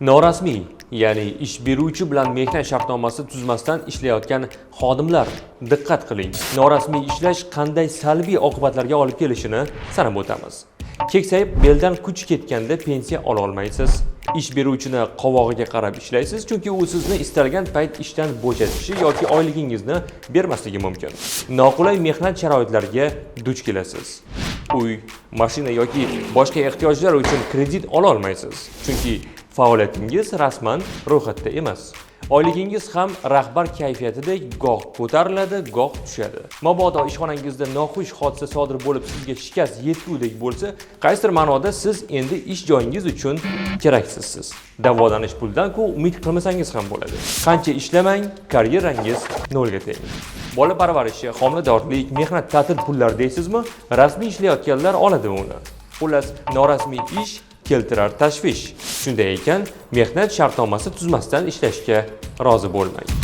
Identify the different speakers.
Speaker 1: Norasmiy, ya'ni ish beruvchi bilan mehnat shartnomasi tuzmasdan ishlayotgan xodimlar, diqqat qiling. Norasmiy ishlash qanday salbiy oqibatlarga olib kelishini sanab o'tamiz. Keksayib beldan kuch ketganda pensiya ola olmaysiz. Ish beruvchini qovog'iga qarab ishlaysiz, chunki u sizni istalgan payt ishdan bo'shatishi yoki oyligingizni bermasligi mumkin. Noqulay mehnat sharoitlariga duch kelasiz. Uy, mashina yoki boshqa ehtiyojlar uchun kredit ola olmaysiz, chunki faoliyatingiz rasman ro'yxatda emas. Oyligingiz ham rahbar kayfiyatidek goh ko'tariladi, goh tushadi. Mabodo ishxonangizda noxush hodisa sodir bo'lib sizga shikast yetgudek bo'lsa, qaysidir ma'noda siz endi ish joyingiz uchun keraksizsiz. Davolanish pulidan-ku umid qilmasangiz ham bo'ladi. Qancha ishlamang, karyerangiz nolga teng. Bola parvarishi, homiladorlik, mehnat ta'til pullari deysizmi? Rasmiy ishlayotganlar oladi uni. Xullas, norasmiy ish keltirar tashvish. Shunday ekan, mehnat shartnomasi tuzmasdan ishlashga rozi bo'lmang.